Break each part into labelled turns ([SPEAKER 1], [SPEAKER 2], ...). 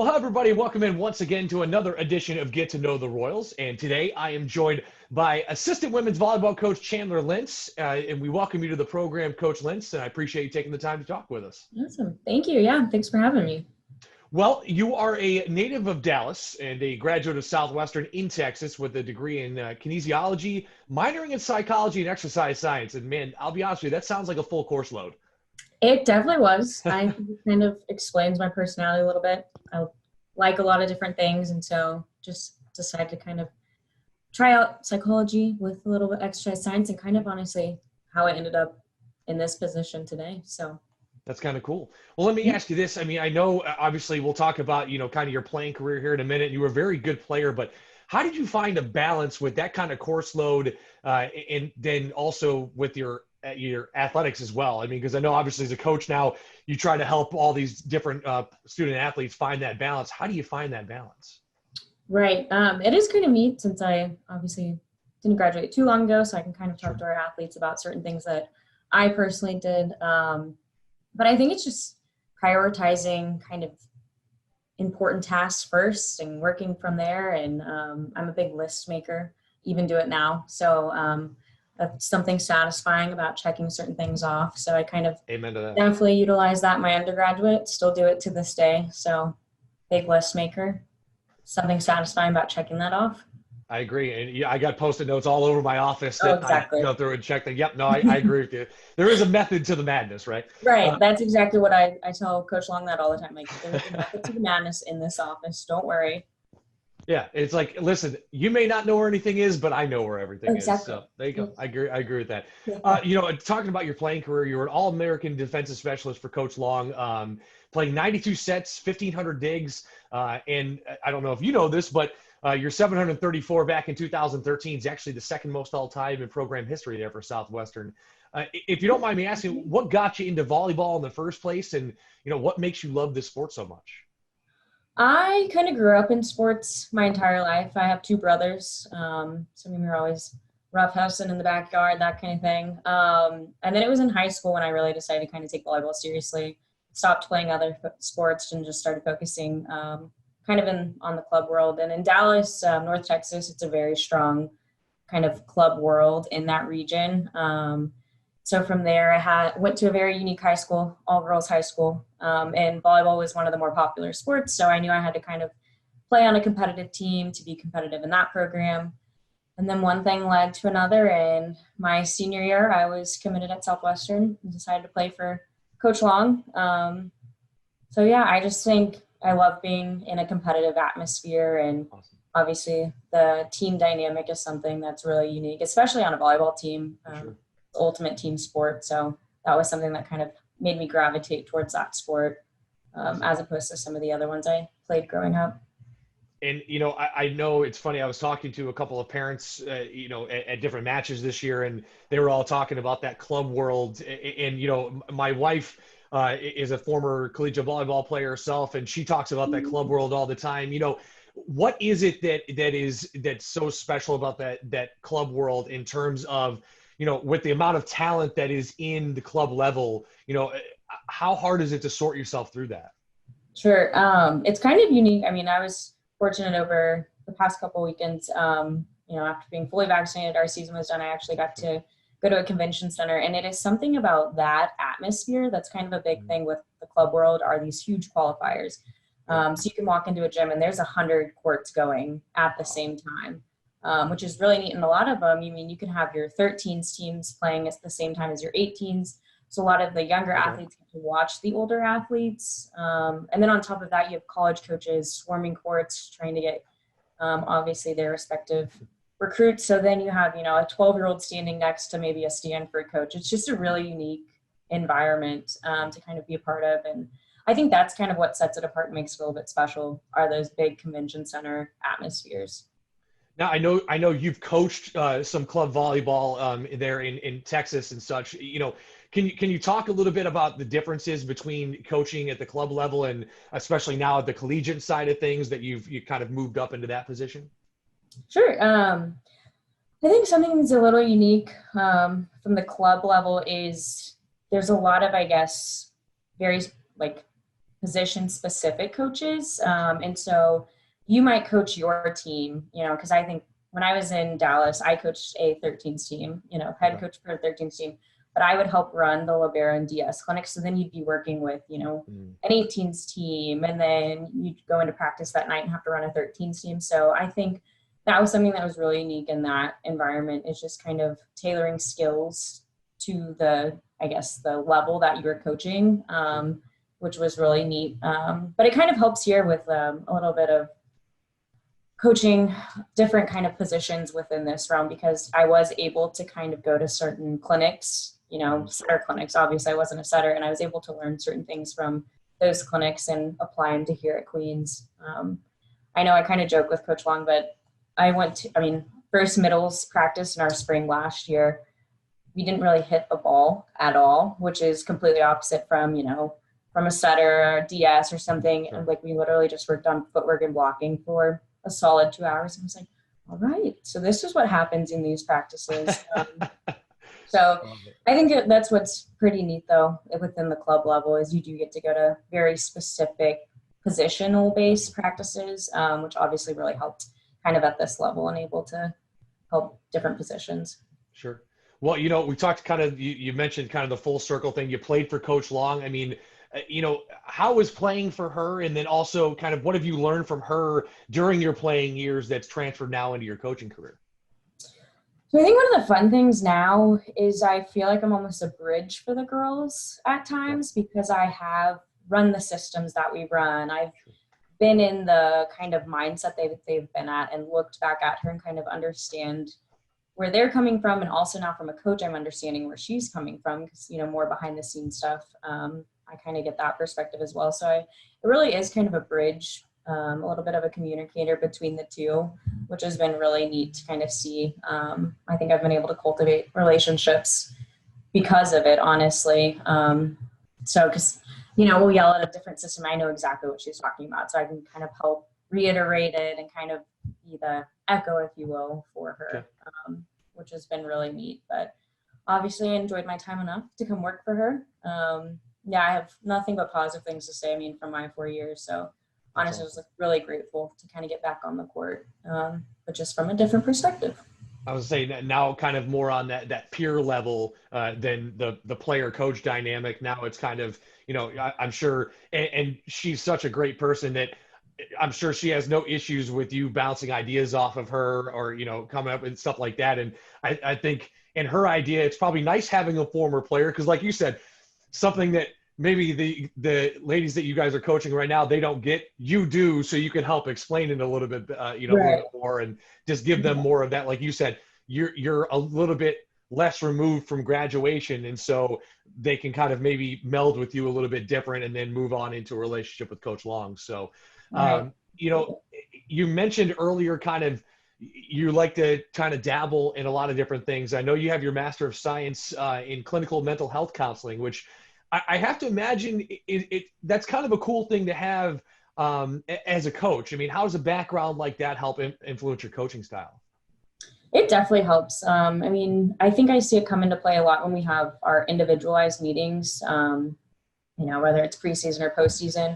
[SPEAKER 1] Well, hi, everybody. Welcome in once again to another edition of Get to Know the Royals. And today I am joined by assistant women's volleyball coach Chandler Lentz. And we welcome you to the program, Coach Lentz. And I appreciate you taking the time to talk with us.
[SPEAKER 2] Awesome. Thank you. Yeah, thanks for having me.
[SPEAKER 1] Well, you are a native of Dallas and a graduate of Southwestern in Texas with a degree in kinesiology, minoring in psychology and exercise science. And man, I'll be honest with you, that sounds like a full course load.
[SPEAKER 2] It definitely was. I think it kind of explains my personality a little bit. I like a lot of different things, and so just decided to kind of try out psychology with a little bit exercise science and kind of honestly how I ended up in this position today. So
[SPEAKER 1] that's kind of cool. Well, let me ask you this. I mean, I know obviously we'll talk about, kind of your playing career here in a minute. You were a very good player, but how did you find a balance with that kind of course load and then also with your athletics as well? I mean, because I know obviously as a coach now, you try to help all these different student athletes find that balance. How do you find that balance?
[SPEAKER 2] Right. It is kind of neat since I obviously didn't graduate too long ago, so I can kind of talk to our athletes about certain things that I personally did. But I think it's just prioritizing kind of important tasks first and working from there. And I'm a big list maker, even do it now. So something satisfying about checking certain things off. So I kind of
[SPEAKER 1] Amen to that.
[SPEAKER 2] Definitely utilize that in my undergraduate, still do it to this day. So big list maker, something satisfying about checking that off.
[SPEAKER 1] I agree. And yeah, I got Post-it notes all over my office that
[SPEAKER 2] exactly.
[SPEAKER 1] I go through and check them. Yep. No, I agree with you. There is a method to the madness, right?
[SPEAKER 2] Right. That's exactly what I tell Coach Long that all the time. Like, there's a method to the madness in this office. Don't worry.
[SPEAKER 1] Yeah, it's like, listen, you may not know where anything is, but I know where everything is. So there you go.
[SPEAKER 2] Yes.
[SPEAKER 1] I agree with that. Talking about your playing career, you were an All-American defensive specialist for Coach Long, playing 92 sets, 1,500 digs. And I don't know if you know this, but your 734 back in 2013 is actually the second most all-time in program history there for Southwestern. If you don't mind me asking, what got you into volleyball in the first place? And, what makes you love this sport so much?
[SPEAKER 2] I kind of grew up in sports my entire life. I have two brothers. So we were always roughhousing in the backyard, that kind of thing. And then it was in high school when I really decided to kind of take volleyball seriously, stopped playing other sports and just started focusing kind of on the club world. And in Dallas, North Texas, it's a very strong kind of club world in that region. So from there, I went to a very unique high school, all-girls high school, and volleyball was one of the more popular sports. So I knew I had to kind of play on a competitive team to be competitive in that program. And then one thing led to another. And my senior year, I was committed at Southwestern and decided to play for Coach Long. So yeah, I just think I love being in a competitive atmosphere, and obviously the team dynamic is something that's really unique, especially on a volleyball team. Ultimate team sport. So that was something that kind of made me gravitate towards that sport as opposed to some of the other ones I played growing up.
[SPEAKER 1] And, I know it's funny. I was talking to a couple of parents, at different matches this year, and they were all talking about that club world. And, my wife is a former collegiate volleyball player herself, and she talks about that club world all the time. What is it that's so special about that club world in terms of, with the amount of talent that is in the club level, how hard is it to sort yourself through that?
[SPEAKER 2] Sure. It's kind of unique. I mean, I was fortunate over the past couple weekends, after being fully vaccinated, our season was done. I actually got to go to a convention center, and it is something about that atmosphere that's kind of a big thing with the club world are these huge qualifiers. So you can walk into a gym and there's 100 courts going at the same time. Which is really neat. And a lot of them, you can have your 13s teams playing at the same time as your 18s. So a lot of the younger athletes get to watch the older athletes. And then on top of that, you have college coaches swarming courts, trying to get, obviously, their respective recruits. So then you have, a 12-year-old standing next to maybe a Stanford coach. It's just a really unique environment to kind of be a part of. And I think that's kind of what sets it apart and makes it a little bit special are those big convention center atmospheres.
[SPEAKER 1] Now, I know you've coached some club volleyball there in Texas and such. Can you talk a little bit about the differences between coaching at the club level and especially now at the collegiate side of things that you kind of moved up into that position?
[SPEAKER 2] Sure. I think something that's a little unique from the club level is there's a lot of, I guess, very position specific coaches. And so you might coach your team, you know, because I think when I was in Dallas, I coached a 13s team, you know, head coach for a 13s team, but I would help run the Libero and DS clinics. So then you'd be working with, you know, an 18s team, and then you'd go into practice that night and have to run a 13s team. So I think that was something that was really unique in that environment, is just kind of tailoring skills to the, I guess, the level that you were coaching, which was really neat. But it kind of helps here with a little bit of coaching different kind of positions within this realm, because I was able to kind of go to certain clinics, you know, setter clinics. Obviously I wasn't a setter, and I was able to learn certain things from those clinics and apply them to here at Queens. I know I kind of joke with Coach Long, but first middles practice in our spring last year, we didn't really hit the ball at all, which is completely opposite from, you know, from a setter or DS or something. And like, we literally just worked on footwork and blocking for a solid 2 hours. And I was like, all right, so this is what happens in these practices. So I think that's what's pretty neat though within the club level, is you do get to go to very specific positional based practices, which obviously really helped kind of at this level and able to help different positions.
[SPEAKER 1] Sure. Well, you know, we talked kind of, you mentioned kind of the full circle thing. You played for Coach Long. I mean, you know, how was playing for her? And then also kind of what have you learned from her during your playing years that's transferred now into your coaching career?
[SPEAKER 2] So I think one of the fun things now is I feel like I'm almost a bridge for the girls at times, because I have run the systems that we run. I've been in the kind of mindset they've been at, and looked back at her and kind of understand where they're coming from. And also now from a coach, I'm understanding where she's coming from, because, you know, more behind the scenes stuff. I kind of get that perspective as well. So it really is kind of a bridge, a little bit of a communicator between the two, which has been really neat to kind of see. I think I've been able to cultivate relationships because of it, honestly. So, because, you know, we'll yell at a different system, I know exactly what she's talking about. So I can kind of help reiterate it and kind of be the echo, if you will, for her, which has been really neat. But obviously I enjoyed my time enough to come work for her. I have nothing but positive things to say, I mean, from my 4 years. So honestly, I was really grateful to kind of get back on the court, but just from a different perspective.
[SPEAKER 1] I was saying that now kind of more on that peer level than the player coach dynamic. Now it's kind of, you know, I'm sure, and she's such a great person that I'm sure she has no issues with you bouncing ideas off of her, or, you know, coming up with stuff like that. And I think in her idea, it's probably nice having a former player, because like you said, something that maybe the ladies that you guys are coaching right now, they don't get, you do, so you can help explain it a little bit, you know, a little bit more, and just give them more of that. Like you said, you're a little bit less removed from graduation, and so they can kind of maybe meld with you a little bit different, and then move on into a relationship with Coach Long. So, you know, you mentioned earlier kind of, you like to kind of dabble in a lot of different things. I know you have your Master of Science in clinical mental health counseling, which I have to imagine that's kind of a cool thing to have as a coach. I mean, how does a background like that help influence your coaching style?
[SPEAKER 2] It definitely helps. I mean, I think I see it come into play a lot when we have our individualized meetings, you know, whether it's preseason or postseason,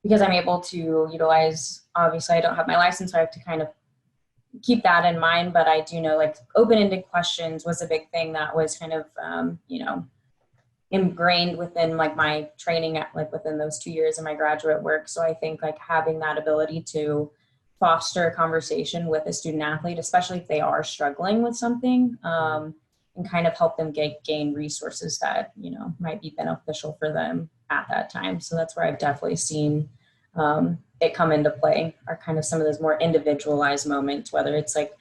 [SPEAKER 2] because I'm able to utilize, obviously I don't have my license, so I have to kind of keep that in mind, but I do know, like, open-ended questions was a big thing that was kind of, you know, ingrained within like my training at, like, within those 2 years of my graduate work. So I think like having that ability to foster a conversation with a student athlete, especially if they are struggling with something, and kind of help them gain resources that, you know, might be beneficial for them at that time. So that's where I've definitely seen it come into play, are kind of some of those more individualized moments, whether it's like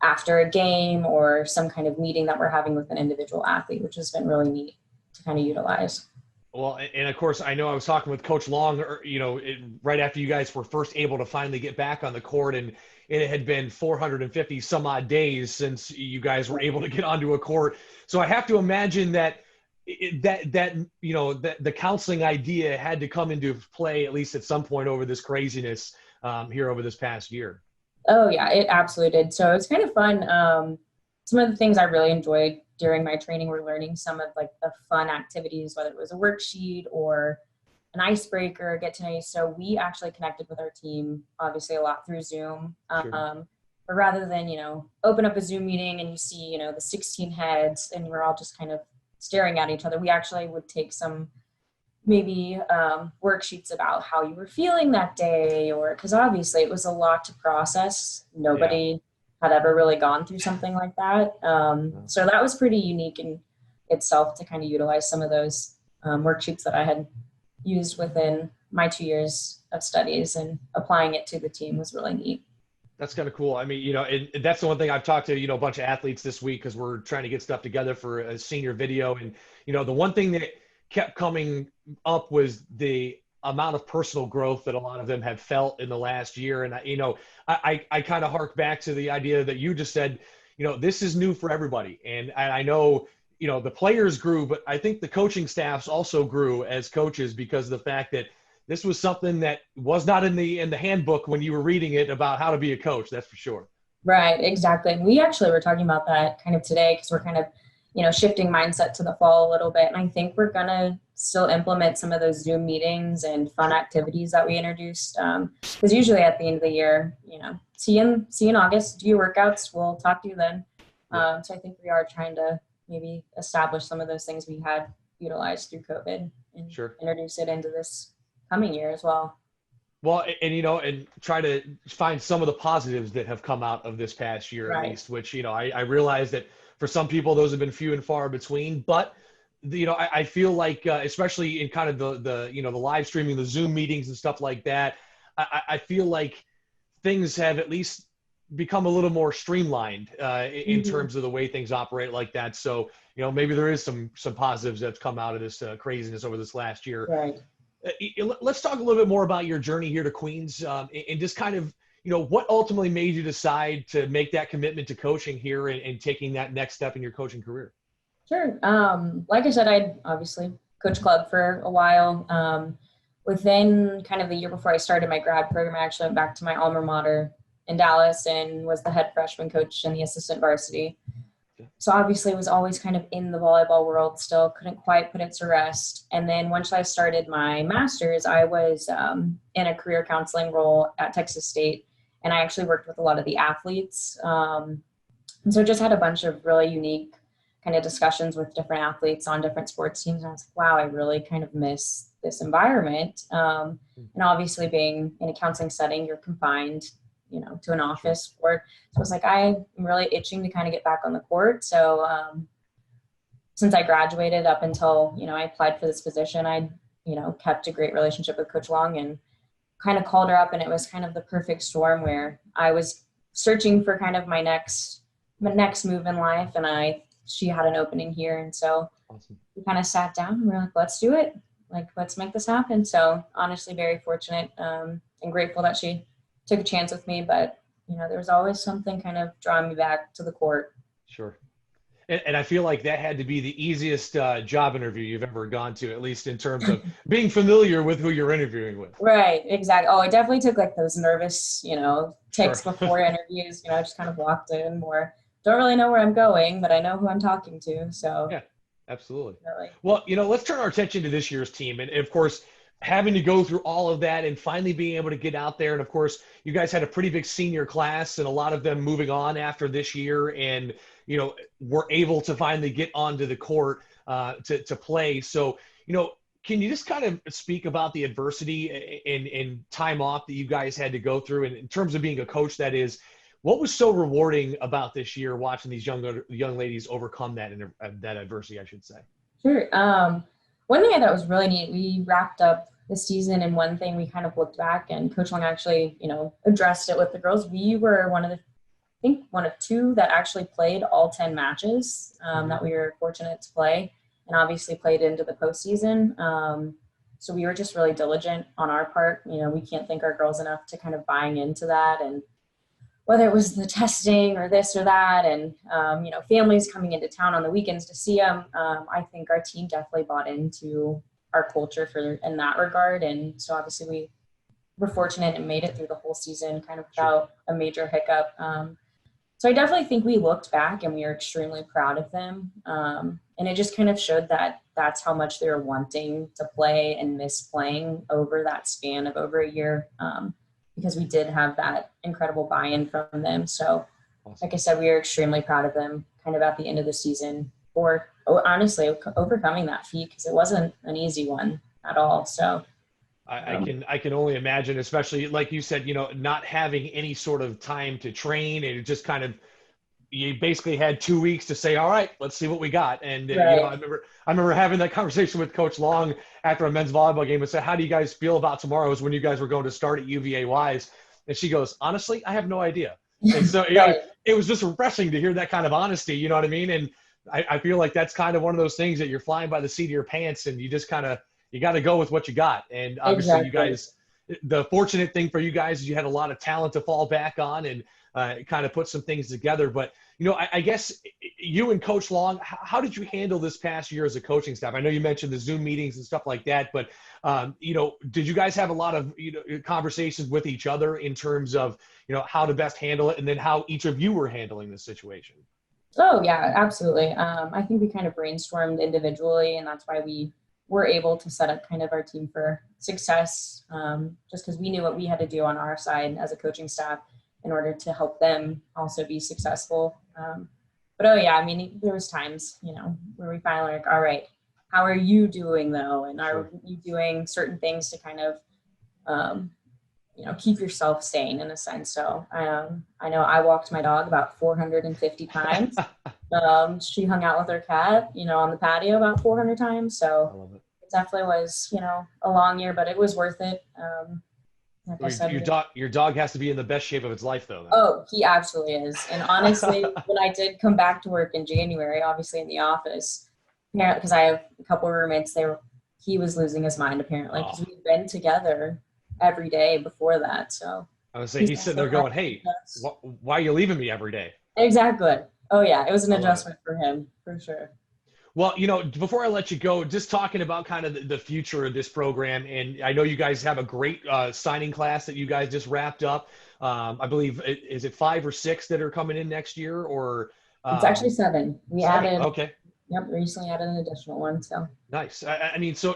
[SPEAKER 2] after a game or some kind of meeting that we're having with an individual athlete, which has been really neat to kind of utilize.
[SPEAKER 1] Well, and of course, I know I was talking with Coach Long, you know, right after you guys were first able to finally get back on the court, and it had been 450 some odd days since you guys were able to get onto a court. So I have to imagine that you know, the counseling idea had to come into play at least at some point over this craziness here over this past year.
[SPEAKER 2] Oh yeah, it absolutely did. So it's kind of fun. Some of the things I really enjoyed during my training were learning some of like the fun activities, whether it was a worksheet or an icebreaker, get to know you. So we actually connected with our team, obviously a lot through Zoom.
[SPEAKER 1] Sure.
[SPEAKER 2] But rather than, open up a Zoom meeting and you see, the 16 heads and we're all just kind of staring at each other, we actually would take some maybe worksheets about how you were feeling that day, or because obviously it was a lot to process. Nobody had ever really gone through something like that. So that was pretty unique in itself to kind of utilize some of those worksheets that I had used within my 2 years of studies, and applying it to the team was really neat.
[SPEAKER 1] That's kind of cool. I mean, and that's the one thing I've talked to, a bunch of athletes this week because we're trying to get stuff together for a senior video. And, the one thing that kept coming up was the amount of personal growth that a lot of them have felt in the last year. And, I kind of hark back to the idea that you just said, this is new for everybody. And I know, the players grew, but I think the coaching staffs also grew as coaches because of the fact that this was something that was not in the handbook when you were reading it about how to be a coach. That's for sure.
[SPEAKER 2] Right, exactly. And we actually were talking about that kind of today because we're kind of, shifting mindset to the fall a little bit. And I think we're going to still implement some of those Zoom meetings and fun activities that we introduced. Because usually at the end of the year, see you in August, do your workouts. We'll talk to you then. So I think we are trying to maybe establish some of those things we had utilized through COVID and introduce it into this coming year as well.
[SPEAKER 1] Well, and and try to find some of the positives that have come out of this past year, at least, which, I realize that for some people, those have been few and far between, but I feel like, especially in kind of the live streaming, the Zoom meetings and stuff like that, I feel like things have at least become a little more streamlined in terms of the way things operate like that. So, maybe there is some positives that's come out of this craziness over this last year.
[SPEAKER 2] Right.
[SPEAKER 1] Let's talk a little bit more about your journey here to Queens and just kind of, what ultimately made you decide to make that commitment to coaching here and taking that next step in your coaching career?
[SPEAKER 2] Sure. Like I said, I'd obviously coached club for a while. Within kind of the year before I started my grad program, I actually went back to my alma mater in Dallas and was the head freshman coach and the assistant varsity. So obviously was always kind of in the volleyball world still, couldn't quite put it to rest. And then once I started my master's, I was in a career counseling role at Texas State. And I actually worked with a lot of the athletes. And so just had a bunch of really unique kind of discussions with different athletes on different sports teams. And I was like, wow, I really kind of miss this environment. And obviously being in a counseling setting, you're confined to an office for. So I was like, I'm really itching to kind of get back on the court. So since I graduated up until, I applied for this position, I, kept a great relationship with Coach Long and kind of called her up, and it was kind of the perfect storm where I was searching for kind of my next move in life, and she had an opening here. And so we kind of sat down and we were like, let's do it. Like, let's make this happen. So honestly, very fortunate and grateful that she took a chance with me, but there was always something kind of drawing me back to the court.
[SPEAKER 1] Sure. And I feel like that had to be the easiest job interview you've ever gone to, at least in terms of being familiar with who you're interviewing with.
[SPEAKER 2] Right. Exactly. Oh, it definitely took like those nervous, takes before interviews, just kind of walked in more. Don't really know where I'm going, but I know who I'm talking to. So
[SPEAKER 1] yeah, absolutely.
[SPEAKER 2] Really.
[SPEAKER 1] Well, let's turn our attention to this year's team. And of course, having to go through all of that and finally being able to get out there. And of course, you guys had a pretty big senior class and a lot of them moving on after this year and, were able to finally get onto the court to play. So, can you just kind of speak about the adversity and time off that you guys had to go through? And in terms of being a coach, that is, what was so rewarding about this year watching these young ladies overcome that adversity, I should say?
[SPEAKER 2] Sure. One thing I thought was really neat, we wrapped up the season, and one thing we kind of looked back, and Coach Long actually, addressed it with the girls. We were one of two that actually played all 10 matches that we were fortunate to play, and obviously played into the postseason. So we were just really diligent on our part. We can't thank our girls enough to kind of buying into that, and whether it was the testing or this or that, and, families coming into town on the weekends to see them, I think our team definitely bought into our culture in that regard. And so obviously we were fortunate and made it through the whole season kind of without a major hiccup. So I definitely think we looked back and we are extremely proud of them. And And it just kind of showed that that's how much they were wanting to play and miss playing over that span of over a year, because we did have that incredible buy-in from them. So
[SPEAKER 1] Awesome.
[SPEAKER 2] like I said, we are extremely proud of them kind of at the end of the season for honestly overcoming that feat, because it wasn't an easy one at all. So
[SPEAKER 1] I can only imagine, especially like you said, not having any sort of time to train, and it just kind of, you basically had 2 weeks to say, all right, let's see what we got. And
[SPEAKER 2] right.
[SPEAKER 1] I remember having that conversation with Coach Long after a men's volleyball game and said, how do you guys feel about tomorrow? It was when you guys were going to start at UVA Wise. And she goes, honestly, I have no idea. And so
[SPEAKER 2] Right.
[SPEAKER 1] it was just refreshing to hear that kind of honesty, you know what I mean? And I feel like that's kind of one of those things that you're flying by the seat of your pants, and you just kind of, you got to go with what you got. And obviously
[SPEAKER 2] Exactly.
[SPEAKER 1] you guys, the fortunate thing for you guys is you had a lot of talent to fall back on, and kind of put some things together. But, I guess you and Coach Long, how did you handle this past year as a coaching staff? I know you mentioned the Zoom meetings and stuff like that, but, did you guys have a lot of, conversations with each other in terms of, how to best handle it, and then how each of you were handling this situation?
[SPEAKER 2] Oh yeah, absolutely. I think we kind of brainstormed individually, and that's why we were able to set up kind of our team for success, just because we knew what we had to do on our side as a coaching staff in order to help them also be successful. But oh yeah, I mean, there was times, where we finally like, all right, how are you doing though? And are you doing certain things to kind of, keep yourself sane in a sense. So I know I walked my dog about 450 times. She hung out with her cat, on the patio about 400 times. So it definitely was, a long year, but it was worth it. Like I said,
[SPEAKER 1] your dog has to be in the best shape of its life, though.
[SPEAKER 2] Oh, he absolutely is. And honestly, when I did come back to work in January, obviously in the office, because I have a couple of roommates, he was losing his mind apparently, because we've been together every day before that. So
[SPEAKER 1] I was saying, he's sitting there going, hey, why are you leaving me every day?
[SPEAKER 2] Exactly. Oh yeah, it was an adjustment for him, for sure.
[SPEAKER 1] Well, before I let you go, just talking about kind of the future of this program, and I know you guys have a great signing class that you guys just wrapped up. I believe, is it 5 or 6 that are coming in next year, or?
[SPEAKER 2] It's actually 7. We added.
[SPEAKER 1] Okay.
[SPEAKER 2] Yep, recently added an additional one. So.
[SPEAKER 1] Nice. I mean, so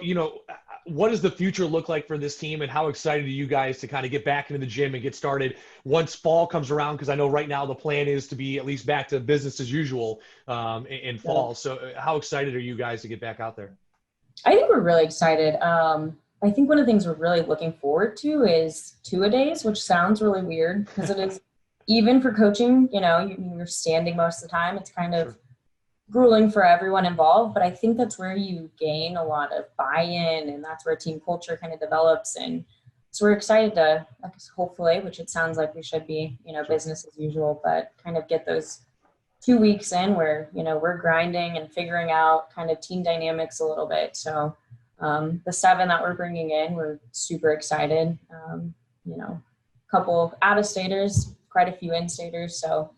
[SPEAKER 1] what does the future look like for this team, and how excited are you guys to kind of get back into the gym and get started once fall comes around? Because I know right now the plan is to be at least back to business as usual in fall. So how excited are you guys to get back out there?
[SPEAKER 2] I think we're really excited. I think one of the things we're really looking forward to is two-a-days, which sounds really weird because it is, even for coaching, you're standing most of the time. It's kind of grueling for everyone involved, but I think that's where you gain a lot of buy-in, and that's where team culture kind of develops. And so we're excited to, hopefully, which it sounds like we should be, business as usual, but kind of get those 2 weeks in where, we're grinding and figuring out kind of team dynamics a little bit. So the 7 that we're bringing in, we're super excited. A couple out-of-staters, quite a few in-staters. So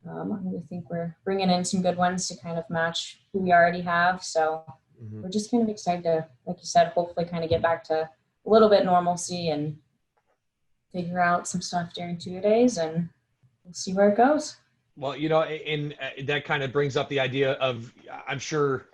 [SPEAKER 2] I think we're bringing in some good ones to kind of match who we already have. So we're just kind of excited to, like you said, hopefully kind of get back to a little bit normalcy and figure out some stuff during 2-a-days, and we'll see where it goes.
[SPEAKER 1] Well, and that kind of brings up the idea of, I'm sure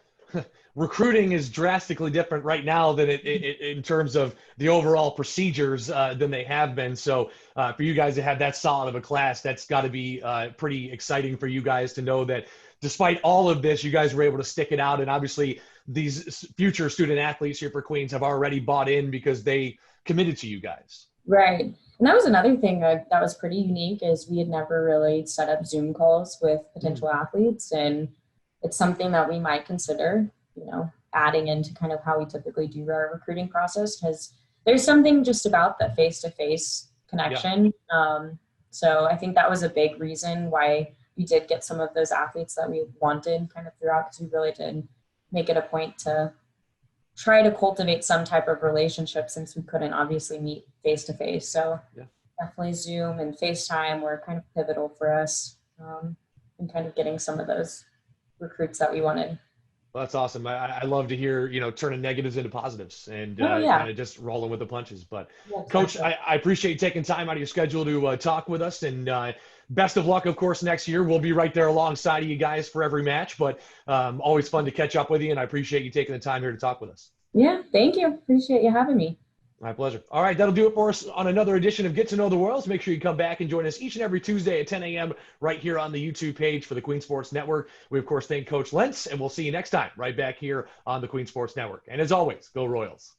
[SPEAKER 1] recruiting is drastically different right now than it in terms of the overall procedures than they have been. So for you guys to have that solid of a class, that's got to be pretty exciting for you guys to know that despite all of this, you guys were able to stick it out. And obviously these future student athletes here for Queens have already bought in because they committed to you guys.
[SPEAKER 2] Right. And that was another thing that was pretty unique, is we had never really set up Zoom calls with potential athletes. And it's something that we might consider, adding into kind of how we typically do our recruiting process, because there's something just about the face-to-face connection. Yeah. So I think that was a big reason why we did get some of those athletes that we wanted kind of throughout, because we really did make it a point to try to cultivate some type of relationship, since we couldn't obviously meet face-to-face. So definitely Zoom and FaceTime were kind of pivotal for us in kind of getting some of those recruits that we wanted.
[SPEAKER 1] Well, that's awesome. I love to hear, turning negatives into positives and kind of just rolling with the punches. But Coach, I appreciate you taking time out of your schedule to talk with us. And best of luck, of course, next year. We'll be right there alongside of you guys for every match, but always fun to catch up with you, and I appreciate you taking the time here to talk with us.
[SPEAKER 2] Yeah, thank you. Appreciate you having me.
[SPEAKER 1] My pleasure. All right, that'll do it for us on another edition of Get to Know the Royals. Make sure you come back and join us each and every Tuesday at 10 a.m. right here on the YouTube page for the Queen Sports Network. We, of course, thank Coach Lentz, and we'll see you next time right back here on the Queen Sports Network. And as always, go Royals.